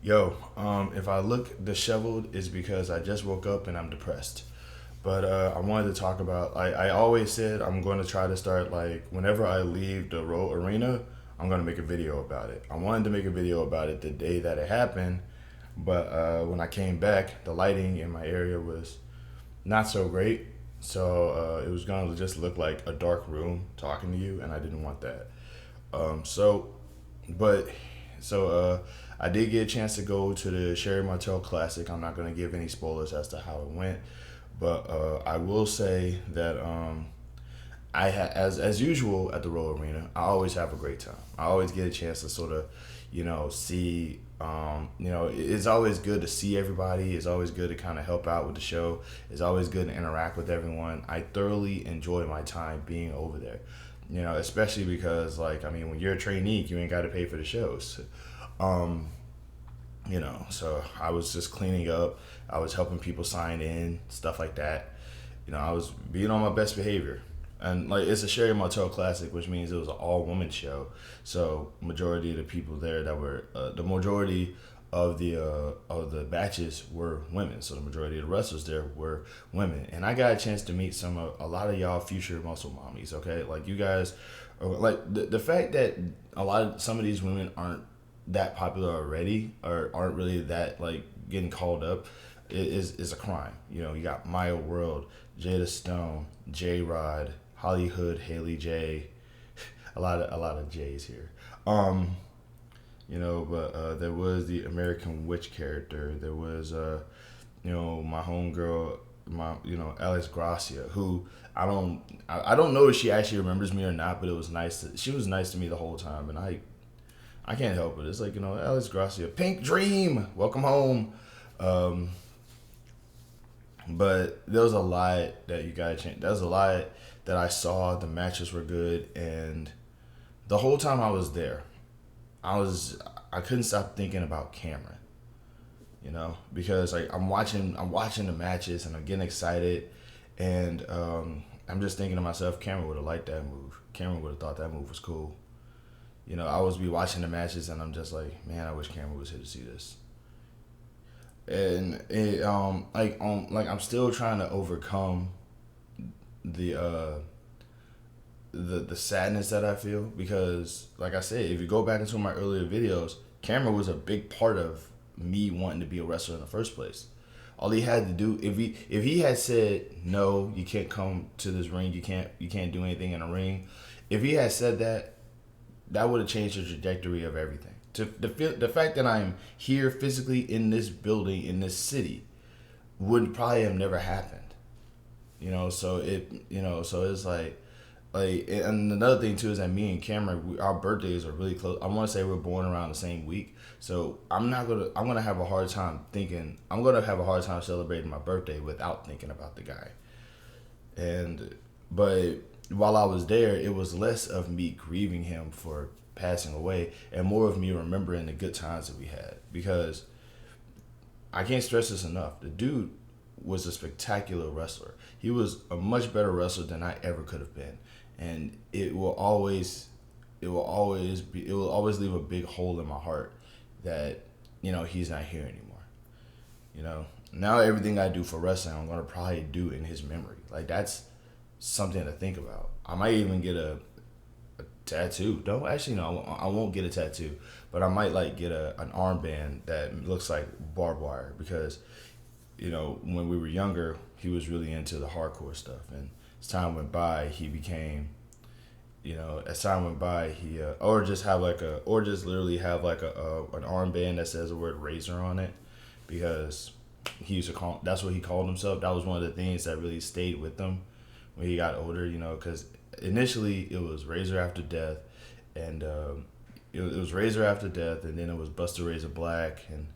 Yo, if I look disheveled, it's because I just woke up and I'm depressed. But I wanted to talk about. I always said I'm going to try to start like whenever I leave the road arena, I'm going to make a video about it. I wanted to make a video about it the day that it happened, but when I came back, the lighting in my area was not so great. So it was going to just look like a dark room talking to you, and I didn't want that. So but I did get a chance to go to the Sherri Martel Classic. I'm not going to give any spoilers as to how it went, but I will say that as usual at the Royal Arena, I always have a great time. I always get a chance to sort of, see. It's always good to see everybody. It's always good to kind of help out with the show. It's always good to interact with everyone. I thoroughly enjoy my time being over there. Especially because when you're a trainee, you ain't got to pay for the shows. Um, so I was just cleaning up. I was helping people sign in, stuff like that. I was being on my best behavior. And it's a Sherri Martel Classic, which means it was an all woman show. So majority of the people there that were the majority of the batches were women. So the majority of the wrestlers there were women, and I got a chance to meet a lot of y'all future muscle mommies. Okay, like you guys, the fact that some of these women aren't that popular already or aren't really that getting called up is a crime. You got Maya World, Jada Stone, J Rod, Hollywood, Haley J, a lot of J's here. Um, but there was the American Witch character. There was my homegirl, Alex Gracia, who I don't know if she actually remembers me or not, but it was nice. She was nice to me the whole time, and I can't help it. It's like Alex Gracia, Pink Dream, welcome home. Um, but there was a lot that you gotta change. There was a lot that I saw. The matches were good, and the whole time I was there, I couldn't stop thinking about Cameron. Because I'm watching the matches and I'm getting excited, and I'm just thinking to myself, Cameron would have liked that move. Cameron would have thought that move was cool. I always be watching the matches and I'm just like, man, I wish Cameron was here to see this. And I'm still trying to overcome the the sadness that I feel because, like I said, if you go back into my earlier videos, Cameron was a big part of me wanting to be a wrestler in the first place. All he had to do, if he had said no, you can't come to this ring, you can't do anything in a ring. If he had said that, that would have changed the trajectory of everything. The fact that I'm here physically in this building in this city would probably have never happened. So it's and another thing too is that me and Cameron, our birthdays are really close. I want to say we're born around the same week, so I'm gonna have a hard time thinking. I'm gonna have a hard time celebrating my birthday without thinking about the guy. And but while I was there, it was less of me grieving him for passing away and more of me remembering the good times that we had because I can't stress this enough. The dude was a spectacular wrestler. He was a much better wrestler than I ever could have been, and it will always leave a big hole in my heart that he's not here anymore. Now everything I do for wrestling, I'm gonna probably do in his memory. Like that's something to think about. I might even get a tattoo. Don't actually no, I won't get a tattoo, but I might get an armband that looks like barbed wire because when we were younger, he was really into the hardcore stuff, and as time went by, he became, as time went by, he or just literally have an armband that says the word razor on it, because he used to call that's what he called himself. That was one of the things that really stayed with him when he got older, because initially it was Razor After Death, and it was Razor After Death, and then it was Buster Razor Black, and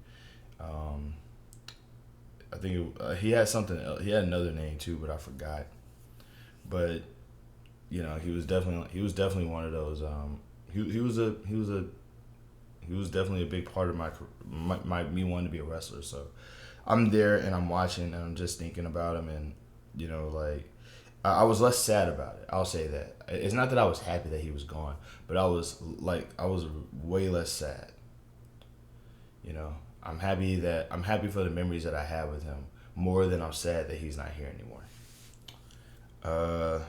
um, I think he had something else. He had another name too, but I forgot. But he was definitely one of those. He was definitely a big part of my me wanting to be a wrestler. So I'm there and I'm watching and I'm just thinking about him, and I was less sad about it. I'll say that. It's not that I was happy that he was gone, but I was way less sad. You know, I'm happy for the memories that I have with him more than I'm sad that he's not here anymore. Uh,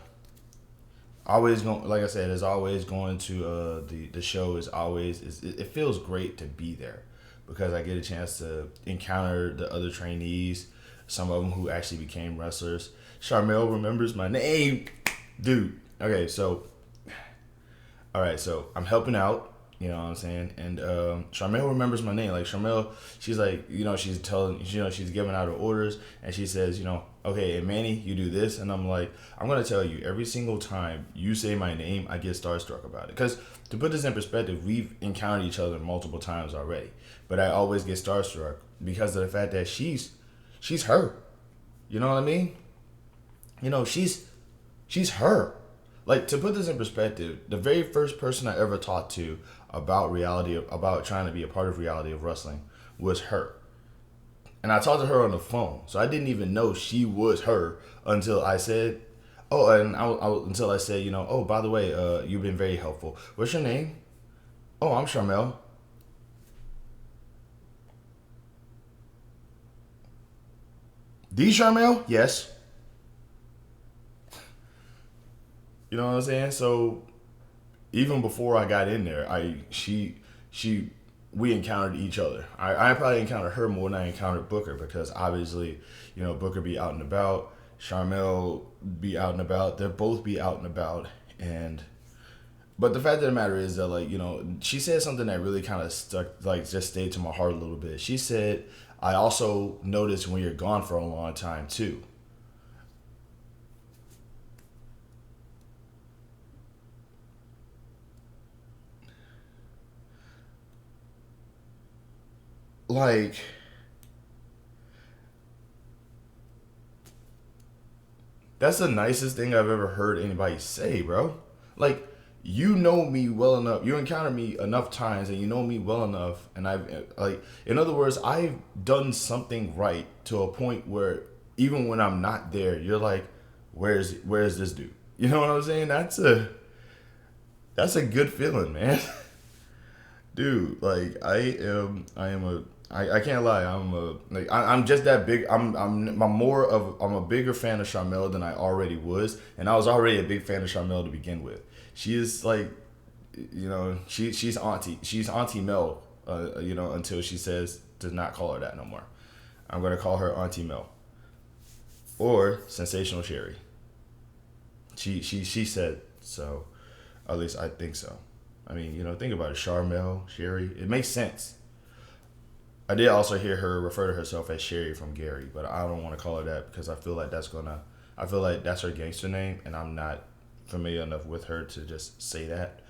always going, like I said, is always going to the show is always it feels great to be there because I get a chance to encounter the other trainees, some of them who actually became wrestlers. Sharmell remembers my name, dude. Okay, so all right, so I'm helping out. You know what I'm saying? And Sharmell remembers my name. Like Sharmell, she's like, she's telling, she's giving out her orders, and she says, okay, and Manny, you do this, and I'm like, I'm gonna tell you, every single time you say my name, I get starstruck about it. Because to put this in perspective, we've encountered each other multiple times already, but I always get starstruck because of the fact that she's her. You know what I mean? She's her. Like, to put this in perspective, the very first person I ever talked to about trying to be a part of reality of wrestling was her. And I talked to her on the phone. So I didn't even know she was her until I said, until I said, oh, by the way, you've been very helpful. What's your name? Oh, I'm Sharmell. The Sharmell? Yes. You know what I'm saying? So even before I got in there, we encountered each other. I probably encountered her more than I encountered Booker because obviously, Booker be out and about, Sharmell be out and about, they'll both be out and about, but the fact of the matter is that she said something that really kind of stuck, just stayed to my heart a little bit. She said, I also noticed when you're gone for a long time too. Like, that's the nicest thing I've ever heard anybody say, bro. Like, you know me well enough. You encounter me enough times, and you know me well enough. And in other words, I've done something right to a point where even when I'm not there, you're like, where's this dude? You know what I'm saying? That's a good feeling, man. Dude, like I can't lie. I'm just that big. I'm a bigger fan of Sharmell than I already was, and I was already a big fan of Sharmell to begin with. She is like, she's Auntie Mel, until she says to not call her that no more. I'm gonna call her Auntie Mel or Sensational Sherri. She said so, at least I think so. I mean, think about it. Sharmell, Sherri, it makes sense. I did also hear her refer to herself as Sherri from Gary, but I don't want to call her that because I feel like that's her gangster name, and I'm not familiar enough with her to just say that.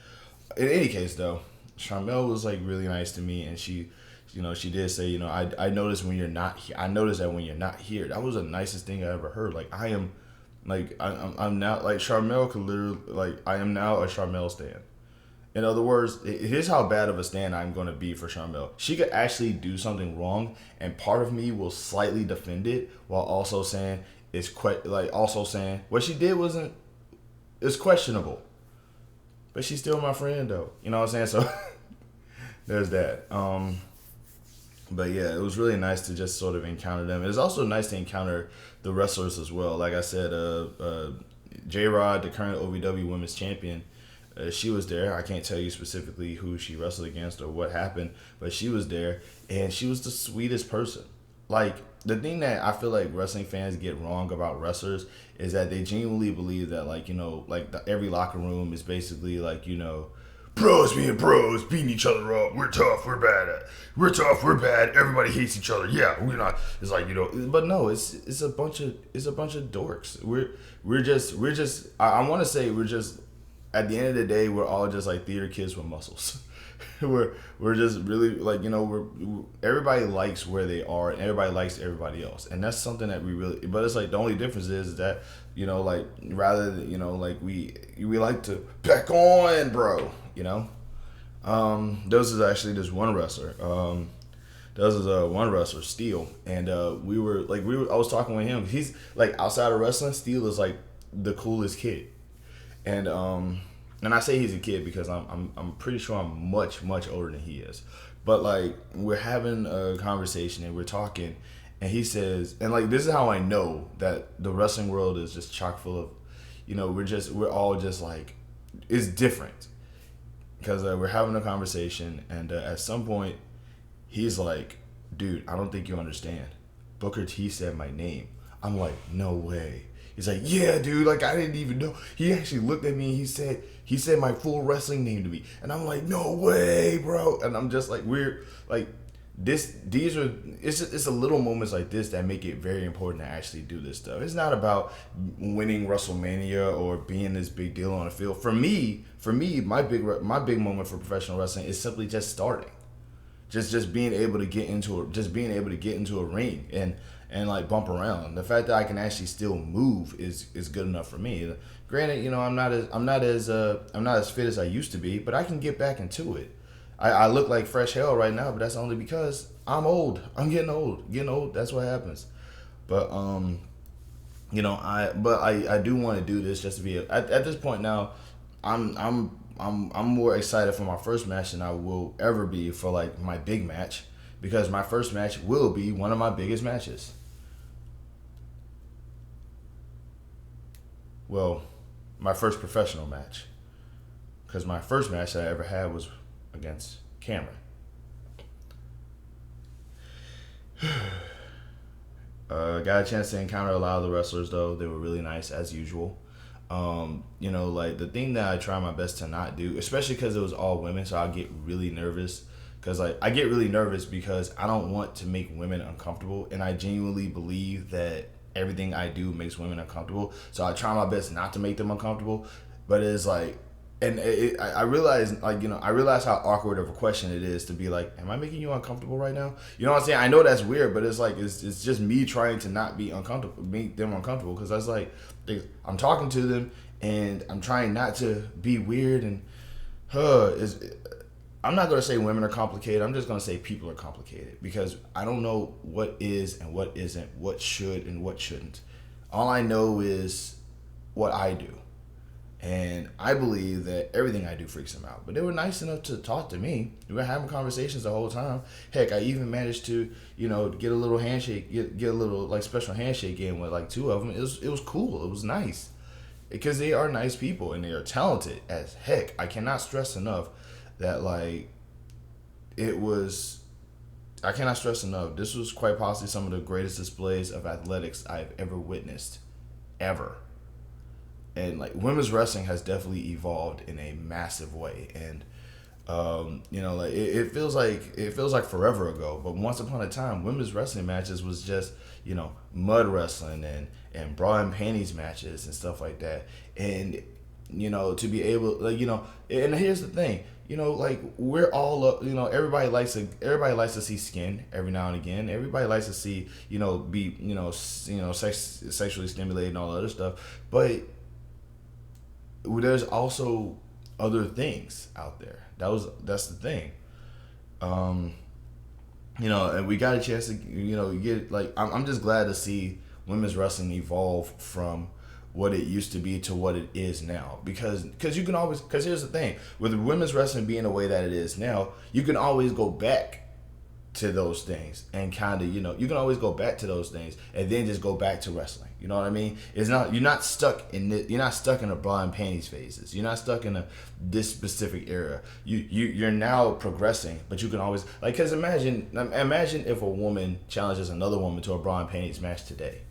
In any case, though, Sharmell was like really nice to me, and she did say, I noticed when you're not here. I noticed that when you're not here, that was the nicest thing I ever heard. Like I'm now like Sharmell could literally I am now a Sharmell stan. In other words, here's how bad of a stand I'm going to be for Sharmell. She could actually do something wrong, and part of me will slightly defend it while also saying what she did it's questionable. But she's still my friend, though. You know what I'm saying? So there's that. But yeah, it was really nice to just sort of encounter them. It's also nice to encounter the wrestlers as well. Like I said, J-Rod, the current OVW Women's Champion, she was there. I can't tell you specifically who she wrestled against or what happened, but she was there, and she was the sweetest person. Like, the thing that I feel like wrestling fans get wrong about wrestlers is that they genuinely believe that, every locker room is basically, pros being pros, beating each other up. We're tough, we're bad. We're tough, we're bad. Everybody hates each other. Yeah, we're not. It's but no, it's a bunch of dorks. We're just. I want to say we're just. At the end of the day, we're all just like theater kids with muscles. we're just really everybody likes where they are, and everybody likes everybody else, and that's something that we really. But it's like the only difference is that rather than we like to back on, bro. Those is actually this one wrestler. Those is one wrestler, Steel, and I was talking with him. He's like outside of wrestling, Steel is like the coolest kid. And I say he's a kid because I'm pretty sure I'm much older than he is, But like we're having a conversation and we're talking, and he says, and like this is how I know that the wrestling world is just chock full of, we're all just like, it's different because we're having a conversation, and at some point he's like, dude, I don't think you understand. Booker T said my name. I'm like, no way. He's like, yeah, dude, like I didn't even know. He actually looked at me. He said my full wrestling name to me, and I'm like, no way, bro. And I'm just like, we're like, it's a little moments like this that make it very important to actually do this stuff. It's not about winning WrestleMania or being this big deal on the field. For me, my big moment for professional wrestling is simply just starting. Just being able to get into a ring and like bump around. The fact that I can actually still move is good enough for me. Granted, I'm not as fit as I used to be, but I can get back into it. I look like fresh hell right now, but that's only because I'm old. I'm getting old. Getting old, that's what happens. But I do want to do this just to be at this point now. I'm more excited for my first match than I will ever be for like my big match, because my first match will be one of my biggest matches. Well, my first professional match, because my first match that I ever had was against Cameron. Got a chance to encounter a lot of the wrestlers though. They were really nice as usual. Like the thing that I try my best to not do, especially because it was all women, so I get really nervous. Because like I get really nervous because I don't want to make women uncomfortable, and I genuinely believe that everything I do makes women uncomfortable. So I try my best not to make them uncomfortable. But it's like, and I realize I realize how awkward of a question it is to be like, am I making you uncomfortable right now? You know what I'm saying? I know that's weird, but it's like it's just me trying to not be uncomfortable, make them uncomfortable, because that's like I'm talking to them and I'm trying not to be weird, and I'm not going to say women are complicated. I'm just going to say people are complicated, because I don't know what is and what isn't, what should and what shouldn't. All I know is what I do. And I believe that everything I do freaks them out. But they were nice enough to talk to me. We were having conversations the whole time. Heck, I even managed to, get a little handshake, get a little like special handshake in with like two of them. It was cool. It was nice. Because they are nice people and they are talented as heck. I cannot stress enough that like I cannot stress enough. This was quite possibly some of the greatest displays of athletics I've ever witnessed. Ever. And like women's wrestling has definitely evolved in a massive way, and like it feels like forever ago. But once upon a time, women's wrestling matches was just mud wrestling and bra and panties matches and stuff like that. And to be able and here's the thing, like we're all everybody likes to see skin every now and again. Everybody likes to see be sexually stimulated and all that other stuff, but there's also other things out there. That's the thing. And we got a chance to get like I'm just glad to see women's wrestling evolve from what it used to be to what it is now, because here's the thing, with women's wrestling being the way that it is now, you can always go back to those things and kind of you can always go back to those things and then just go back to wrestling. You know what I mean? You're not stuck in the bra and panties phases. You're not stuck in this specific era. You're now progressing, but you can always because imagine if a woman challenges another woman to a bra and panties match today.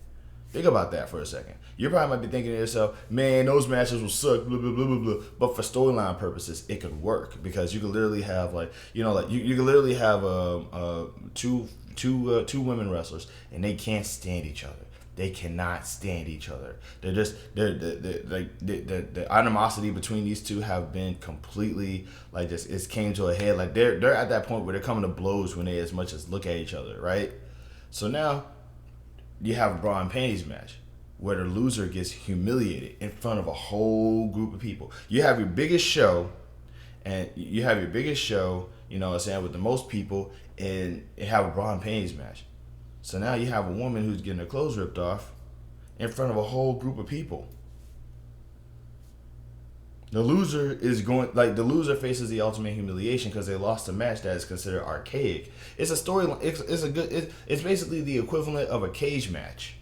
Think about that for a second. You probably might be thinking to yourself, man, those matches will suck, blah, blah, blah, blah, blah. But for storyline purposes, it could work, because you could literally have you could literally have two women wrestlers, and they can't stand each other. They cannot stand each other. The animosity between these two have been completely it came to a head. Like they're at that point where they're coming to blows when they as much as look at each other, right? So now you have a bra and panties match where the loser gets humiliated in front of a whole group of people. You have your biggest show, with the most people, and have a bra and panties match. So now you have a woman who's getting her clothes ripped off in front of a whole group of people. The loser is going like the loser faces the ultimate humiliation because they lost a match that is considered archaic. It's a story. It's a good. It's basically the equivalent of a cage match.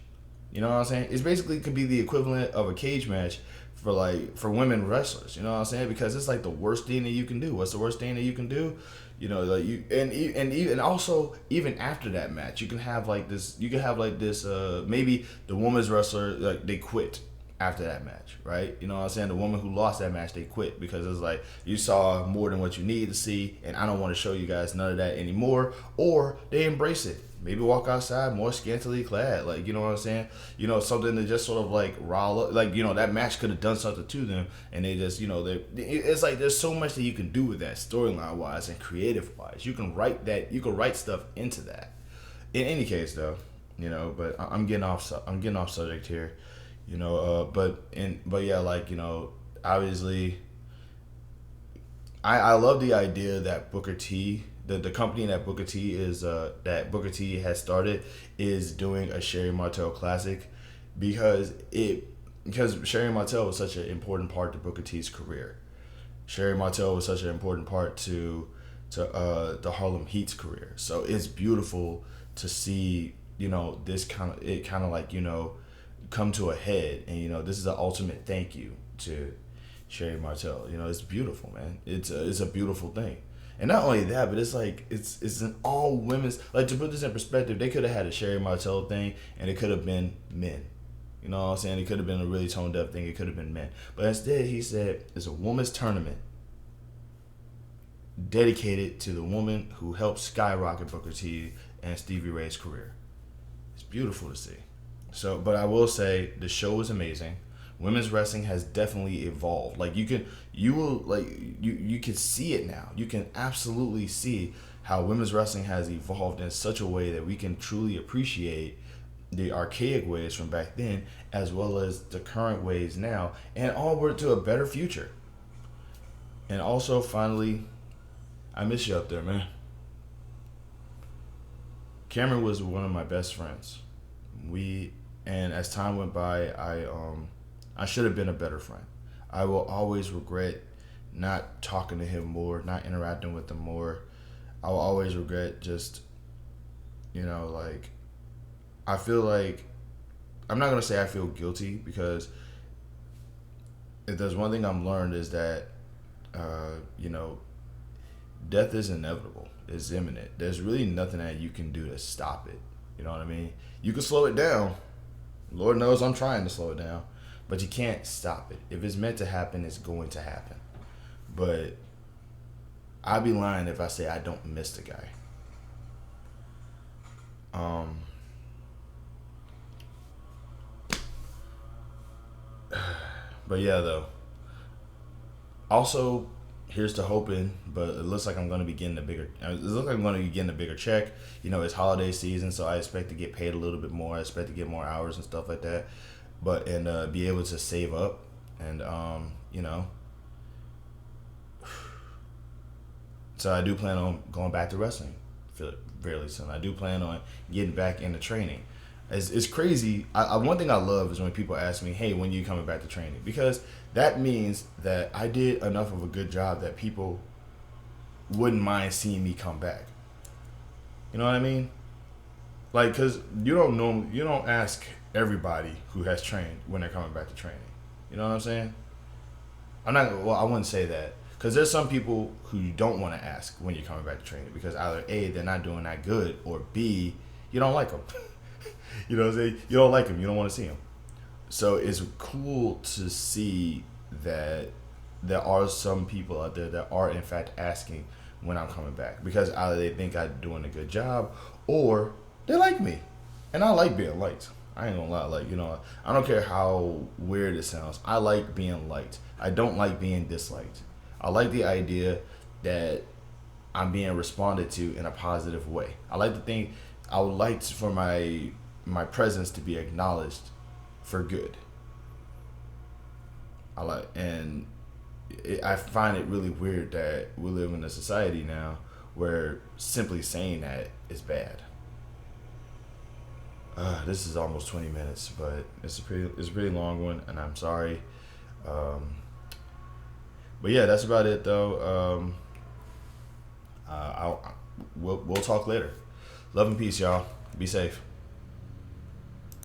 You know what I'm saying? It's basically could be the equivalent of a cage match for women wrestlers. You know what I'm saying? Because it's like the worst thing that you can do. What's the worst thing that you can do? You know, like you and also even after that match, you can have like this. You can have like this. Maybe the women's wrestler like they quit after that match, right? You know what I'm saying? The woman who lost that match, they quit because it's like you saw more than what you needed to see, and I don't want to show you guys none of that anymore. Or they embrace it. Maybe walk outside more scantily clad, like you know what I'm saying? You know, something to just sort of like rile up, like you know that match could have done something to them, and they just it's like there's so much that you can do with that storyline wise and creative wise. You can write that, you can write stuff into that. In any case, though, you know, but I'm getting off. I'm getting off subject here. You know, but yeah, like you know, obviously, I love the idea that Booker T, the company that Booker T is that Booker T has started is doing a Sherri Martel Classic, because Sherri Martel was such an important part to Booker T's career. Sherri Martel was such an important part to the Harlem Heat's career. So it's beautiful to see you know this kind of like you know come to a head, and you know this is the ultimate thank you to Sherri Martel. You know it's beautiful, man. It's a beautiful thing, and not only that, but it's like it's an all women's, like, to put this in perspective, they could have had a Sherri Martel thing and it could have been men. You know what I'm saying? It could have been a really toned up thing. It could have been men, but instead he said it's a women's tournament dedicated to the woman who helped skyrocket Booker T and Stevie Ray's career. It's beautiful to see. So, but I will say the show is amazing. Women's wrestling has definitely evolved. Like you can see it now. You can absolutely see how women's wrestling has evolved in such a way that we can truly appreciate the archaic ways from back then as well as the current ways now, and onward to a better future. And also, finally, I miss you up there, man. Cameron was one of my best friends. And as time went by, I should have been a better friend. I will always regret not talking to him more, not interacting with him more. I will always regret just, you know, like, I feel like, I'm not going to say I feel guilty, because if there's one thing I've learned is that, you know, death is inevitable. It's imminent. There's really nothing that you can do to stop it. You know what I mean? You can slow it down. Lord knows I'm trying to slow it down. But you can't stop it. If it's meant to happen, it's going to happen. But I'd be lying if I say I don't miss the guy. But yeah, though. Also, here's to hoping, but it looks like I'm going to be getting a bigger. It looks like I'm going to be getting a bigger check. You know, it's holiday season, so I expect to get paid a little bit more. I expect to get more hours and stuff like that, and be able to save up, and you know. So I do plan on going back to wrestling fairly soon. I do plan on getting back into training. It's crazy. One thing I love is when people ask me, "Hey, when are you coming back to training?" Because that means that I did enough of a good job that people wouldn't mind seeing me come back. You know what I mean? Like, because you don't ask everybody who has trained when they're coming back to training. You know what I'm saying? I wouldn't say that. Because there's some people who you don't want to ask when you're coming back to training, because either A, they're not doing that good, or B, you don't like them. You know what I'm saying? You don't like them. You don't want to see them. So it's cool to see that there are some people out there that are in fact asking when I'm coming back, because either they think I'm doing a good job or they like me. And I like being liked. I ain't gonna lie. Like, you know, I don't care how weird it sounds. I like being liked. I don't like being disliked. I like the idea that I'm being responded to in a positive way. I like to think I would like for my presence to be acknowledged for good. I find it really weird that we live in a society now where simply saying that is bad. This is almost 20 minutes, but it's a pretty long one, and I'm sorry. But yeah, that's about it though. We'll talk later. Love and peace, y'all. Be safe.